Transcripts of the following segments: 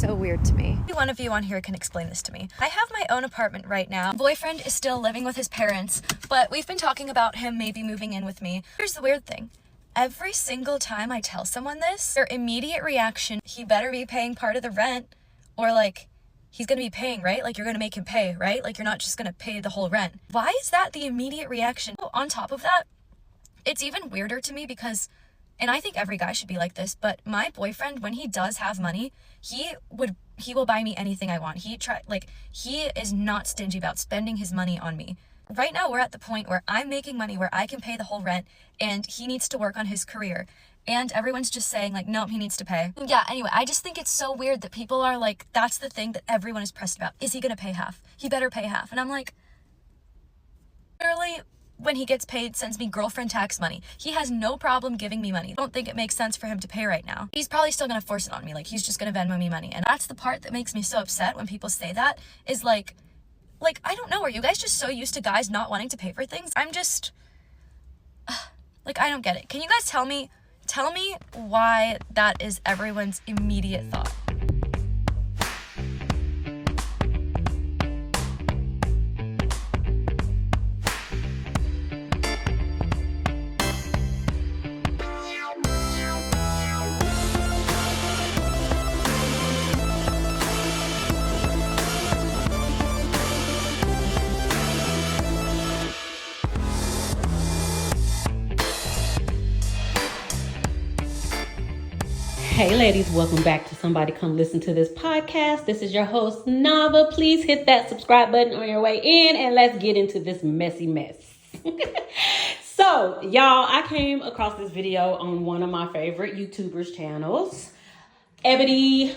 so weird to me. One of you on here can explain this to me. I have my own apartment right now. My boyfriend is still living with his parents, but we've been talking about him maybe moving in with me. Here's the weird thing. Every single time I tell someone this, their immediate reaction, he better be paying part of the rent, or like, he's gonna be paying, right? Like, you're gonna make him pay, right? Like, you're not just gonna pay the whole rent. Why is that the immediate reaction? On top of that, it's even weirder to me because, and I think every guy should be like this, but my boyfriend, when he does have money, he will buy me anything I want. He is not stingy about spending his money on me. Right now, we're at the point where I'm making money where I can pay the whole rent, and he needs to work on his career. And everyone's just saying, like, nope, he needs to pay. Yeah, anyway, I just think it's so weird that people are like, that's the thing that everyone is pressed about. Is he gonna pay half? He better pay half. And I'm like, literally, when he gets paid, sends me girlfriend tax money. He has no problem giving me money. I don't think it makes sense for him to pay right now. He's probably still gonna force it on me. Like, he's just gonna Venmo me money. And that's the part that makes me so upset when people say that, is like, I don't know, are you guys just so used to guys not wanting to pay for things? I'm just, like, I don't get it. Can you guys tell me why that is everyone's immediate thought? Hey ladies, welcome back to Somebody Come Listen to This podcast. This is your host, Nava. Please hit that subscribe button on your way in and let's get into this messy mess. So, y'all, I came across this video on one of my favorite YouTubers channels. Imani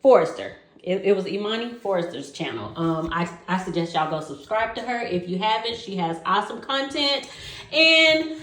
Forrester. It was Imani Forrester's channel. I suggest y'all go subscribe to her. If you haven't, she has awesome content. And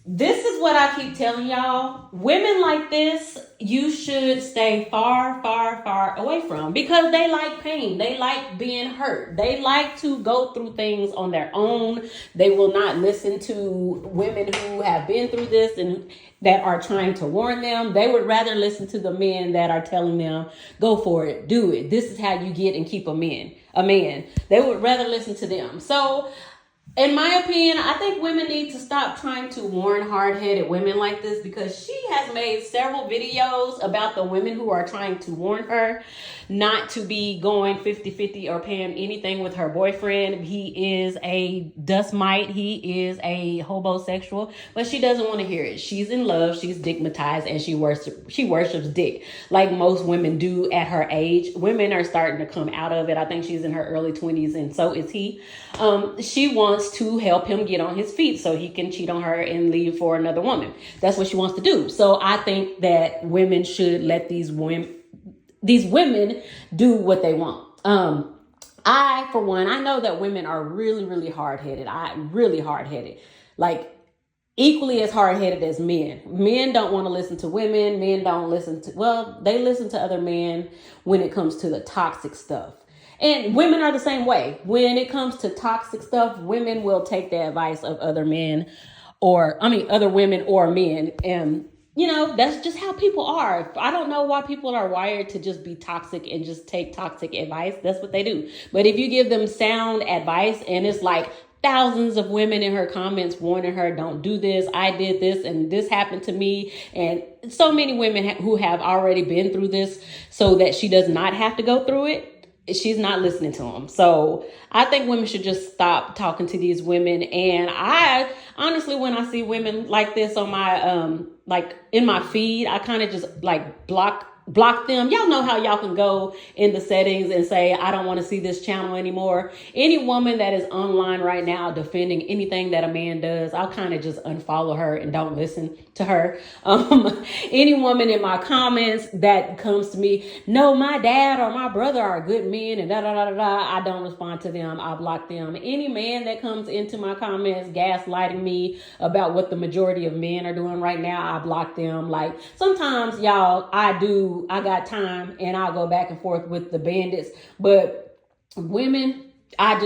this is what I keep telling y'all. Women like this, you should stay far, far, far away from, because they like pain. They like being hurt. They like to go through things on their own. They will not listen to women who have been through this and that are trying to warn them. They would rather listen to the men that are telling them, go for it, do it. This is how you get and keep a man. They would rather listen to them. So, in my opinion, I think women need to stop trying to warn hard-headed women like this, because she has made several videos about the women who are trying to warn her not to be going 50-50 or paying anything with her boyfriend. He is a dust mite. He is a homosexual, but she doesn't want to hear it. She's in love. She's stigmatized, and she worships dick like most women do at her age. Women are starting to come out of it. I think she's in her early 20s, and so is he. She wants to help him get on his feet so he can cheat on her and leave for another woman. That's what she wants to do. So I think that women should let these women do what they want. I know that women are really, really hard-headed. Like equally as hard-headed as men. Men don't want to listen to women. Men don't they listen to other men when it comes to the toxic stuff. And women are the same way. When it comes to toxic stuff, women will take the advice of other women or men. And, that's just how people are. I don't know why people are wired to just be toxic and just take toxic advice. That's what they do. But if you give them sound advice, and it's like thousands of women in her comments warning her, don't do this, I did this, and this happened to me. And so many women who have already been through this so that she does not have to go through it. She's not listening to them. So I think women should just stop talking to these women. And I honestly, when I see women like this on my, in my feed, I kind of just block them. Y'all know how y'all can go in the settings and say, I don't want to see this channel anymore. Any woman that is online right now defending anything that a man does, I'll kind of just unfollow her and don't listen to her. Any woman in my comments that comes to me, no, my dad or my brother are good men and I don't respond to them. I block them. Any man that comes into my comments gaslighting me about what the majority of men are doing right now, I block them. Like, sometimes, y'all, I got time and I'll go back and forth with the bandits, but women, I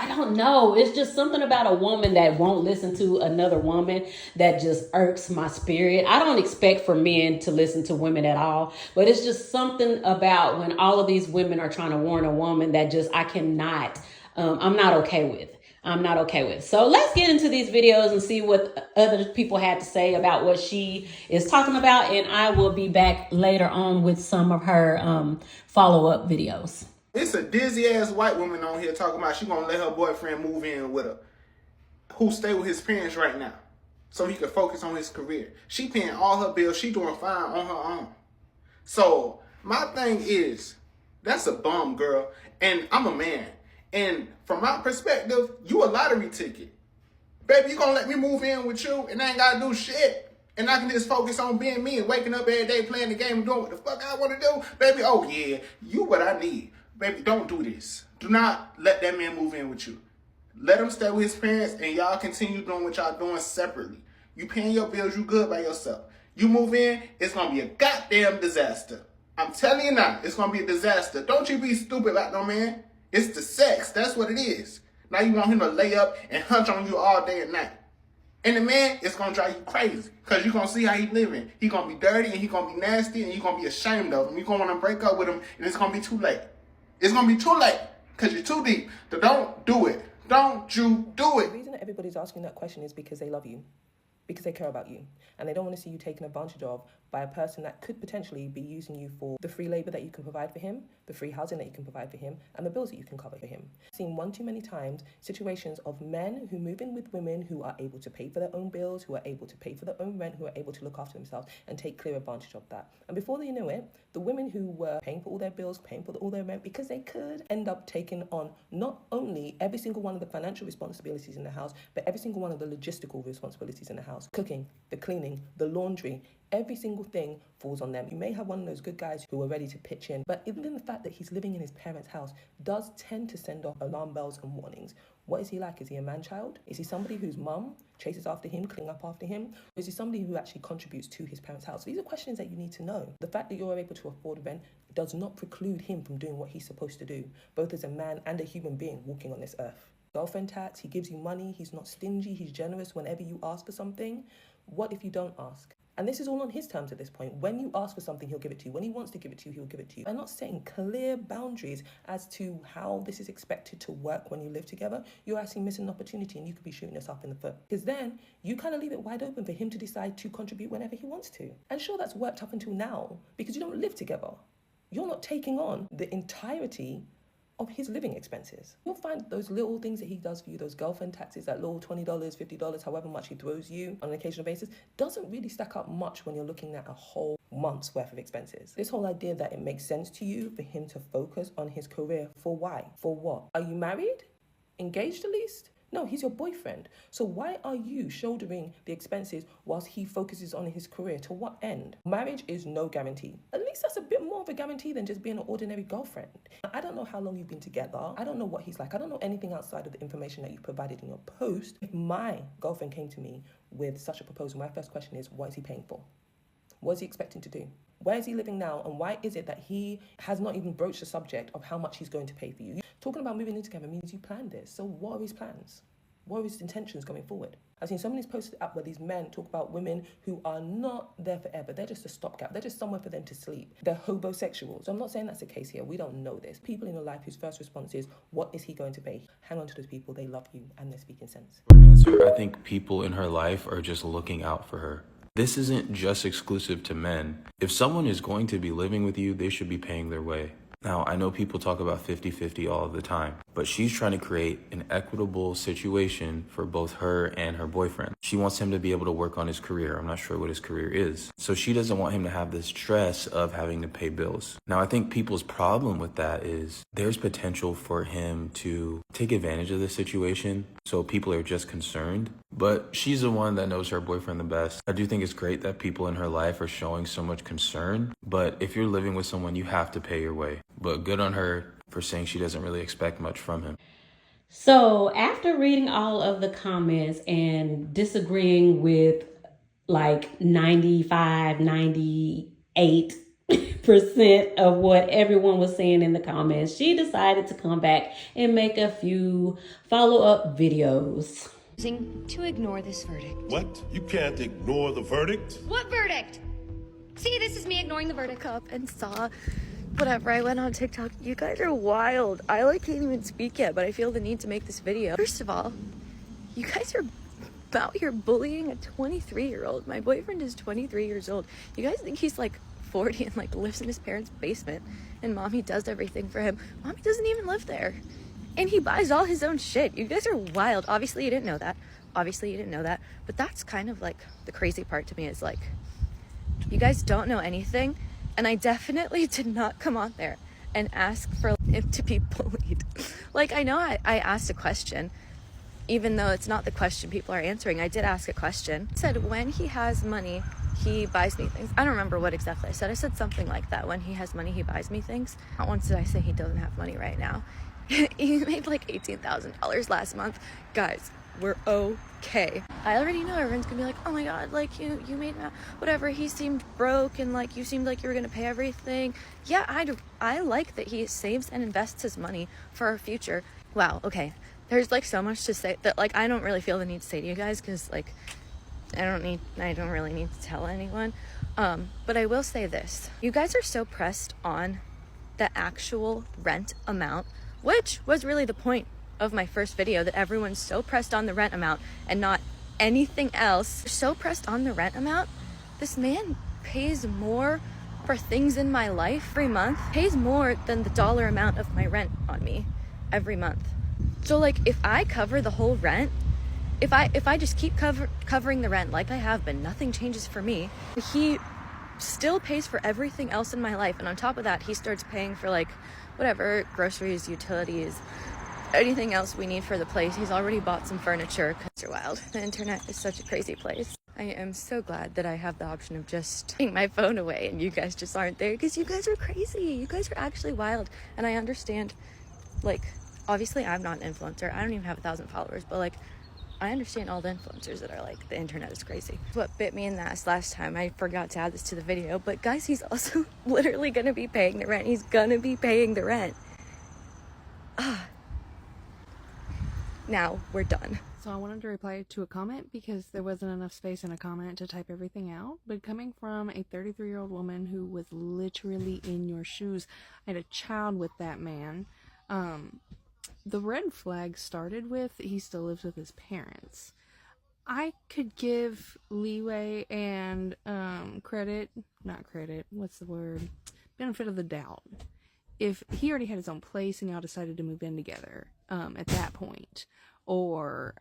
don't know. It's just something about a woman that won't listen to another woman that just irks my spirit. I don't expect for men to listen to women at all, but it's just something about when all of these women are trying to warn a woman that just I cannot, I'm not okay with. I'm not okay with. So let's get into these videos and see what other people had to say about what she is talking about. And I will be back later on with some of her follow-up videos. It's a dizzy ass white woman on here talking about she gonna let her boyfriend move in with her, who stay with his parents right now, so he can focus on his career. She paying all her bills. She doing fine on her own. So my thing is, that's a bum, girl. And I'm a man. And from my perspective, you a lottery ticket. Baby, you gonna let me move in with you and I ain't gotta do shit? And I can just focus on being me and waking up every day playing the game and doing what the fuck I want to do? Baby, oh yeah, you what I need. Baby, don't do this. Do not let that man move in with you. Let him stay with his parents and y'all continue doing what y'all doing separately. You paying your bills, you good by yourself. You move in, it's going to be a goddamn disaster. I'm telling you now, it's going to be a disaster. Don't you be stupid about no man. It's the sex. That's what it is. Now you want him to lay up and hunch on you all day and night. And the man is going to drive you crazy because you're going to see how he's living. He's going to be dirty and he's going to be nasty and you're going to be ashamed of him. You're going to want to break up with him and it's going to be too late. It's going to be too late because you're too deep. So don't do it. Don't you do it. The reason that everybody's asking that question is because they love you, because they care about you, and they don't want to see you taken advantage of by a person that could potentially be using you for the free labor that you can provide for him, the free housing that you can provide for him, and the bills that you can cover for him. I've seen one too many times situations of men who move in with women who are able to pay for their own bills, who are able to pay for their own rent, who are able to look after themselves and take clear advantage of that. And before they know it, the women who were paying for all their bills, paying for all their rent because they could, end up taking on not only every single one of the financial responsibilities in the house, but every single one of the logistical responsibilities in the house. Cooking, the cleaning, the laundry, every single thing falls on them. You may have one of those good guys who are ready to pitch in, but even the fact that he's living in his parents' house does tend to send off alarm bells and warnings. What is he like? Is he a man-child? Is he somebody whose mum chases after him, cleaning up after him? Or is he somebody who actually contributes to his parents' house? These are questions that you need to know. The fact that you're able to afford rent does not preclude him from doing what he's supposed to do, both as a man and a human being walking on this earth. Girlfriend tax, he gives you money, he's not stingy, he's generous whenever you ask for something. What if you don't ask? And this is all on his terms at this point. When you ask for something, he'll give it to you. When he wants to give it to you, he'll give it to you. And not setting clear boundaries as to how this is expected to work when you live together, you're actually missing an opportunity and you could be shooting yourself in the foot. Because then you kind of leave it wide open for him to decide to contribute whenever he wants to. And sure, that's worked up until now because you don't live together. You're not taking on the entirety of his living expenses. You'll find those little things that he does for you, those girlfriend taxes, that little $20, $50, however much he throws you on an occasional basis, doesn't really stack up much when you're looking at a whole month's worth of expenses. This whole idea that it makes sense to you for him to focus on his career, for why? For what? Are you married? Engaged at least? No, he's your boyfriend. So why are you shouldering the expenses whilst he focuses on his career? To what end? Marriage is no guarantee. At least that's a bit more of a guarantee than just being an ordinary girlfriend. I don't know how long you've been together. I don't know what he's like. I don't know anything outside of the information that you provided in your post. If my girlfriend came to me with such a proposal, my first question is, what is he paying for? What is he expecting to do? Where is he living now? And why is it that he has not even broached the subject of how much he's going to pay for you? Talking about moving in together means you planned this. So what are his plans? What are his intentions going forward? I've seen so many posted up where these men talk about women who are not there forever. They're just a stopgap. They're just somewhere for them to sleep. They're hobosexuals. So I'm not saying that's the case here. We don't know this. People in your life whose first response is, what is he going to pay? Hang on to those people. They love you and they're speaking sense. I think people in her life are just looking out for her. This isn't just exclusive to men. If someone is going to be living with you, they should be paying their way. Now, I know people talk about 50-50 all the time, but she's trying to create an equitable situation for both her and her boyfriend. She wants him to be able to work on his career. I'm not sure what his career is. So she doesn't want him to have this stress of having to pay bills. Now, I think people's problem with that is there's potential for him to take advantage of the situation. So people are just concerned, but she's the one that knows her boyfriend the best. I do think it's great that people in her life are showing so much concern, but if you're living with someone, you have to pay your way. But good on her for saying she doesn't really expect much from him. So after reading all of the comments and disagreeing with like 95, 98% of what everyone was saying in the comments, she decided to come back and make a few follow-up videos. To ignore this verdict. What? You can't ignore the verdict? What verdict? See, this is me ignoring the verdict. Up and saw whatever. I went on TikTok. You guys are wild. I can't even speak yet, but I feel the need to make this video. First of all, you guys are out here bullying a 23-year-old. My boyfriend is 23 years old. You guys think he's like 40 and like lives in his parents' basement and mommy does everything for him. Mommy doesn't even live there. And he buys all his own shit. You guys are wild. Obviously you didn't know that. But that's kind of like the crazy part to me is like, you guys don't know anything. And I definitely did not come on there and ask for him to be bullied. Like, I know I asked a question, even though it's not the question people are answering. I did ask a question. I said, when he has money, he buys me things. I don't remember what exactly I said. I said something like that. When he has money, he buys me things. Not once did I say he doesn't have money right now. He made like $18,000 last month. Guys, we're okay. I already know everyone's gonna be like, oh my god, like you made whatever. He seemed broke and like you seemed like you were gonna pay everything. Yeah, I like that he saves and invests his money for our future. Wow, okay. There's like so much to say that like I don't really feel the need to say to you guys because like I don't really need to tell anyone. But I will say this. You guys are so pressed on the actual rent amount, which was really the point of my first video, that everyone's so pressed on the rent amount and not anything else. They're so pressed on the rent amount. This man pays more for things in my life every month, pays more than the dollar amount of my rent on me every month. So like if I cover the whole rent, if I just keep covering the rent like I have been, nothing changes for me. He still pays for everything else in my life, and on top of that he starts paying for like whatever, groceries, utilities, anything else we need for the place. He's already bought some furniture. It's wild. The internet is such a crazy place. I am so glad that I have the option of just taking my phone away and you guys just aren't there, because you guys are crazy. You guys are actually wild. And I understand, like, obviously I'm not an influencer. I don't even have 1,000 followers, but like I understand all the influencers that are like, the internet is crazy. What bit me in the ass last time, I forgot to add this to the video, but guys, he's also literally gonna be paying the rent. He's gonna be paying the rent. Now we're done. So I wanted to reply to a comment because there wasn't enough space in a comment to type everything out. But coming from a 33-year-old woman who was literally in your shoes, I had a child with that man. The red flag started with he still lives with his parents. I could give leeway and benefit of the doubt if he already had his own place and y'all decided to move in together at that point, or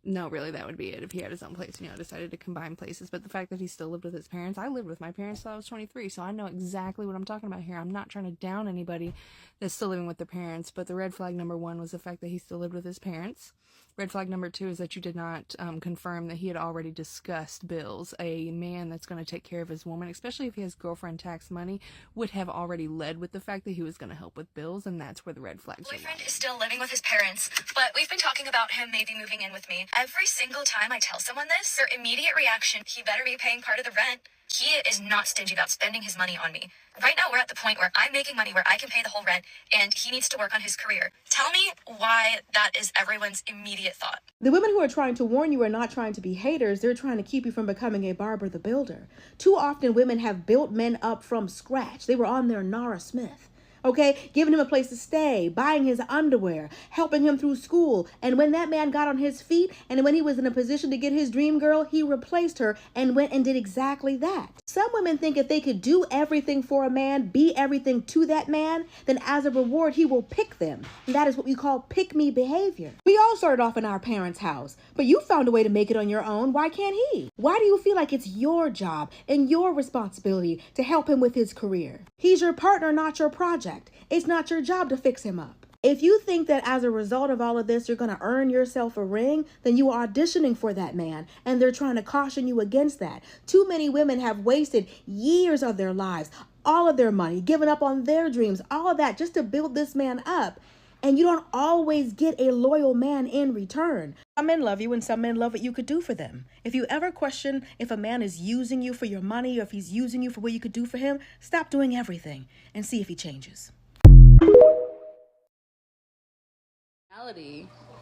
no, really, that would be it if he had his own place and y'all decided to combine places. But the fact that he still lived with his parents, I lived with my parents till I was 23, so I know exactly what I'm talking about here. I'm not trying to down anybody that's still living with their parents, but the red flag number one was the fact that he still lived with his parents. Red flag number two is that you did not confirm that he had already discussed bills. A man that's going to take care of his woman, especially if he has girlfriend tax money, would have already led with the fact that he was going to help with bills, and that's where the red flags are. Boyfriend is still living with his parents, but we've been talking about him maybe moving in with me. Every single time I tell someone this, their immediate reaction, he better be paying part of the rent. He is not stingy about spending his money on me. Right now, we're at the point where I'm making money where I can pay the whole rent, and he needs to work on his career. Tell me why that is everyone's immediate thought. The women who are trying to warn you are not trying to be haters. They're trying to keep you from becoming a Barbara the Builder. Too often, women have built men up from scratch. They were on their Nara Smith. Okay, giving him a place to stay, buying his underwear, helping him through school. And when that man got on his feet and when he was in a position to get his dream girl, he replaced her and went and did exactly that. Some women think if they could do everything for a man, be everything to that man, then as a reward, he will pick them. And that is what we call pick-me behavior. We all started off in our parents' house, but you found a way to make it on your own. Why can't he? Why do you feel like it's your job and your responsibility to help him with his career? He's your partner, not your project. It's not your job to fix him up. If you think that as a result of all of this, you're going to earn yourself a ring, then you are auditioning for that man, and they're trying to caution you against that. Too many women have wasted years of their lives, all of their money, given up on their dreams, all of that just to build this man up. And you don't always get a loyal man in return. Some men love you and some men love what you could do for them. If you ever question if a man is using you for your money or if he's using you for what you could do for him, stop doing everything and see if he changes.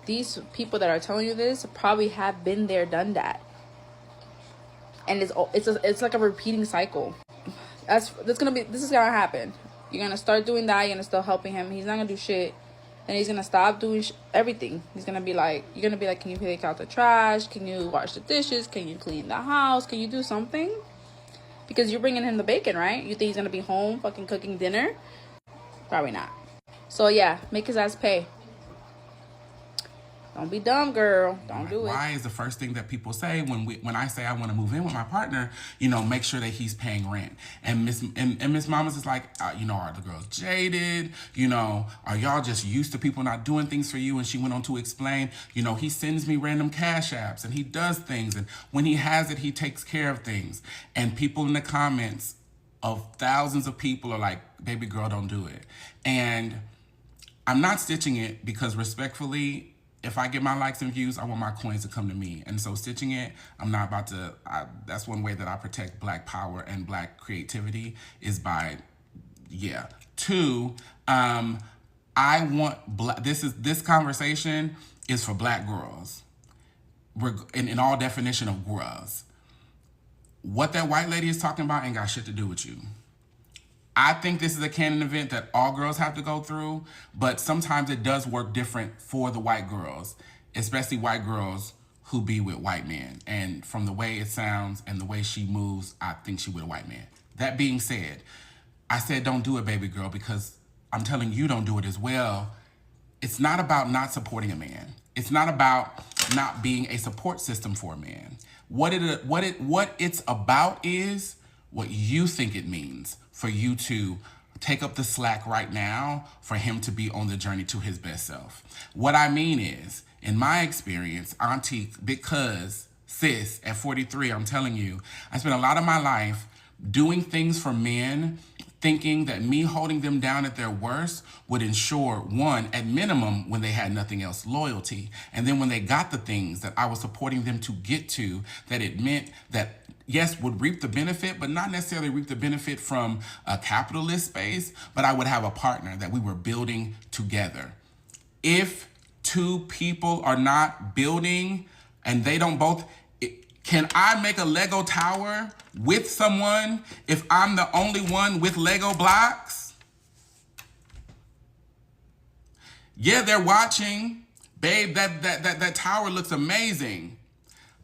These people that are telling you this probably have been there, done that, and it's like a repeating cycle. This is gonna happen. You're gonna start doing that. You're gonna start helping him. He's not gonna do shit, and he's gonna stop doing everything. He's gonna be like, you're gonna be like, can you take out the trash? Can you wash the dishes? Can you clean the house? Can you do something? Because you're bringing him the bacon, right? You think he's gonna be home fucking cooking dinner? Probably not. So yeah, make his ass pay. Don't be dumb, girl. Don't do it. Why is the first thing that people say when I say I want to move in with my partner, make sure that he's paying rent. And Miss Mamas is like, are the girls jaded? Are y'all just used to people not doing things for you? And she went on to explain, he sends me random cash apps and he does things. And when he has it, he takes care of things. And people in the comments of thousands of people are like, baby girl, don't do it. And I'm not stitching it because respectfully, if I get my likes and views, I want my coins to come to me. And so stitching it, I'm not about to, that's one way that I protect Black power and Black creativity is by, yeah. Two, I want, this conversation is for Black girls. In all definition of girls. What that white lady is talking about ain't got shit to do with you. I think this is a canon event that all girls have to go through, but sometimes it does work different for the white girls, especially white girls who be with white men. And from the way it sounds and the way she moves, I think she with a white man. That being said, I said don't do it, baby girl, because I'm telling you don't do it as well. It's not about not supporting a man. It's not about not being a support system for a man. What it's about is what you think it means for you to take up the slack right now for him to be on the journey to his best self. What I mean is, in my experience, auntie, because sis, at 43, I'm telling you, I spent a lot of my life doing things for men, thinking that me holding them down at their worst would ensure, one, at minimum, when they had nothing else, loyalty. And then when they got the things that I was supporting them to get to, that it meant that, yes, would reap the benefit, but not necessarily reap the benefit from a capitalist space, but I would have a partner that we were building together. If two people are not building and they don't both, can I make a Lego tower with someone if I'm the only one with Lego blocks? Yeah, they're watching. Babe, that tower looks amazing,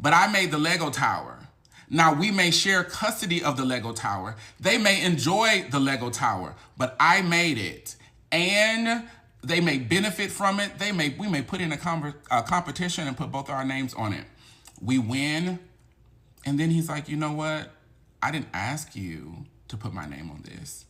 but I made the Lego tower. Now, we may share custody of the Lego tower. They may enjoy the Lego tower, but I made it. And they may benefit from it. We may put in a competition and put both our names on it. We win. And then he's like, you know what? I didn't ask you to put my name on this.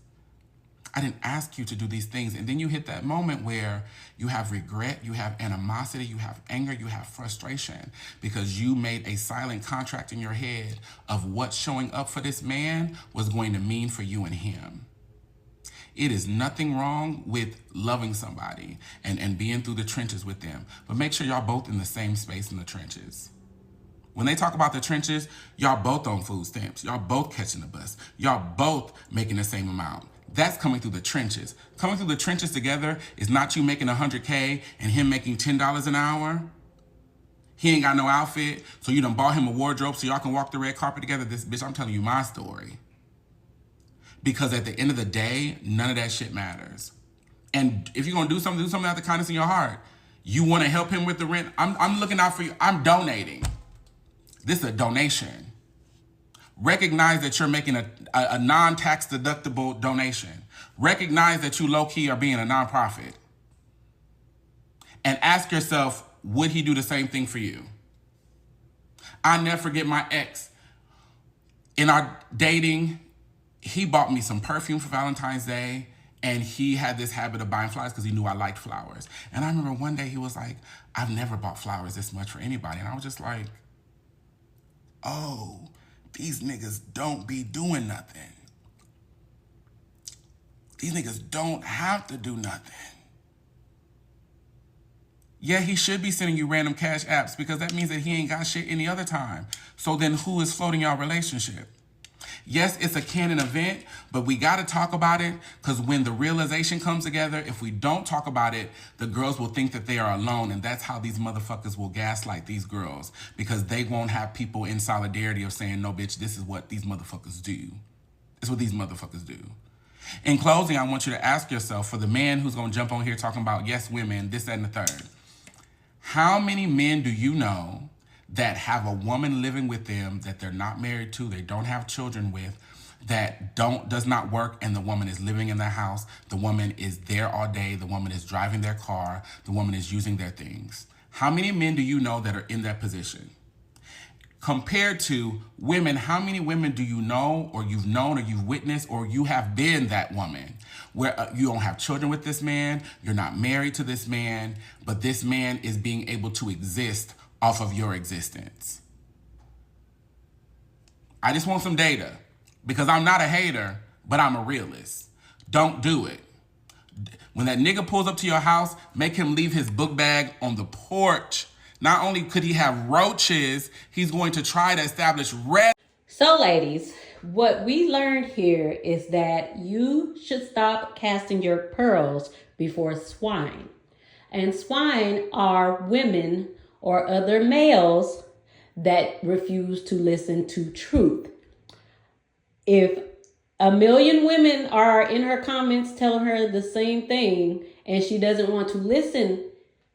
I didn't ask you to do these things. And then you hit that moment where you have regret, you have animosity, you have anger, you have frustration because you made a silent contract in your head of what showing up for this man was going to mean for you and him. It is nothing wrong with loving somebody and being through the trenches with them, but make sure y'all both in the same space in the trenches. When they talk about the trenches, y'all both on food stamps. Y'all both catching the bus. Y'all both making the same amount. That's coming through the trenches. Coming through the trenches together is not you making $100K and him making $10 an hour. He ain't got no outfit, so you done bought him a wardrobe so y'all can walk the red carpet together. This bitch, I'm telling you my story. Because at the end of the day, none of that shit matters. And if you're gonna do something out of the kindness in your heart. You wanna help him with the rent? I'm looking out for you. I'm donating. This is a donation. Recognize that you're making a non-tax deductible donation. Recognize that you low-key are being a nonprofit. And ask yourself, would he do the same thing for you? I'll never forget my ex. In our dating, he bought me some perfume for Valentine's Day, and he had this habit of buying flowers because he knew I liked flowers. And I remember one day he was like, I've never bought flowers this much for anybody. And I was just like, oh, these niggas don't be doing nothing. These niggas don't have to do nothing. Yeah, he should be sending you random cash apps because that means that he ain't got shit any other time. So then who is floating your relationship? Yes, it's a canon event, but we got to talk about it because when the realization comes together, if we don't talk about it, the girls will think that they are alone, and that's how these motherfuckers will gaslight these girls because they won't have people in solidarity of saying, no, bitch, this is what these motherfuckers do. It's what these motherfuckers do. In closing, I want you to ask yourself, for the man who's going to jump on here talking about, yes, women, this, that, and the third, how many men do you know that have a woman living with them that they're not married to, they don't have children with, that does not work, and the woman is living in their house, the woman is there all day, the woman is driving their car, the woman is using their things? How many men do you know that are in that position? Compared to women, how many women do you know, or you've known, or you've witnessed, or you have been that woman where you don't have children with this man, you're not married to this man, but this man is being able to exist off of your existence? I just want some data because I'm not a hater, but I'm a realist. Don't do it. When that nigga pulls up to your house, make him leave his book bag on the porch. Not only could he have roaches, he's going to try to establish red. So ladies, what we learned here is that you should stop casting your pearls before swine. And swine are women or other males that refuse to listen to truth. If a million women are in her comments telling her the same thing and she doesn't want to listen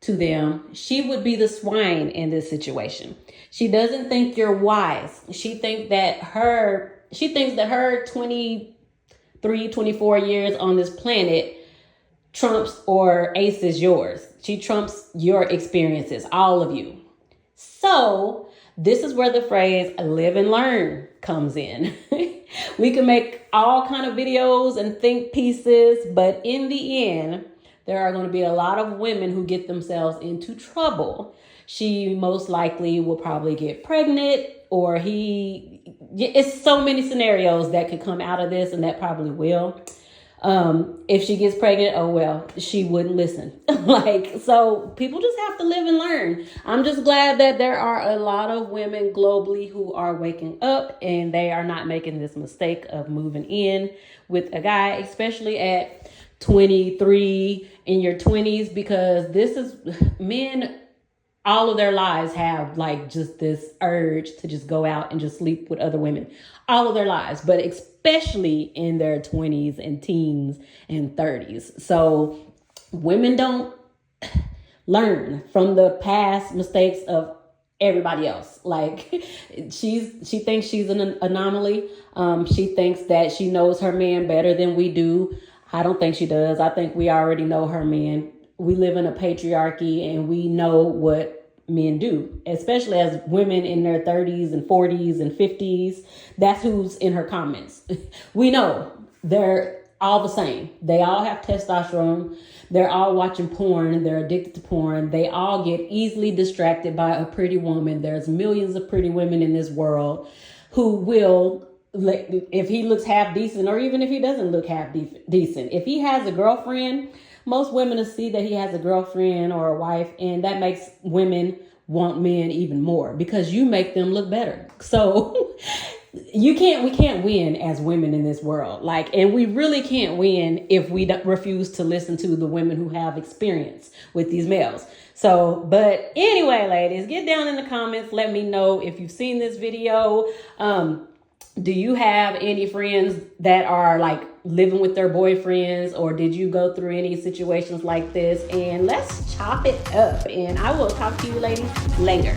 to them, she would be the swine in this situation. She doesn't think you're wise. She thinks that her 23, 24 years on this planet trumps or aces yours. She trumps your experiences, all of you. So this is where the phrase live and learn comes in. We can make all kind of videos and think pieces, but in the end, there are going to be a lot of women who get themselves into trouble. She most likely will probably get pregnant, or it's so many scenarios that could come out of this, and that probably will. If she gets pregnant, oh well, she wouldn't listen. So people just have to live and learn. I'm just glad that there are a lot of women globally who are waking up and they are not making this mistake of moving in with a guy, especially at 23, in your 20s, because this is men all of their lives have just this urge to just go out and just sleep with other women all of their lives, but especially in their 20s and teens and 30s. So women don't learn from the past mistakes of everybody else. She thinks she's an anomaly. She thinks that she knows her man better than we do. I don't think she does. I think we already know her man. We live in a patriarchy and we know what men do, especially as women in their 30s and 40s and 50s. That's who's in her comments. We know they're all the same. They all have testosterone. They're all watching porn. They're addicted to porn. They all get easily distracted by a pretty woman. There's millions of pretty women in this world who will, if he looks half decent, or even if he doesn't look half decent, if he has a girlfriend, most women will see that he has a girlfriend or a wife, and that makes women want men even more because you make them look better. So we can't win as women in this world. And we really can't win if we refuse to listen to the women who have experience with these males. So, but anyway, ladies, get down in the comments. Let me know if you've seen this video. Do you have any friends that are living with their boyfriends, or did you go through any situations like this? And let's chop it up. And I will talk to you ladies later.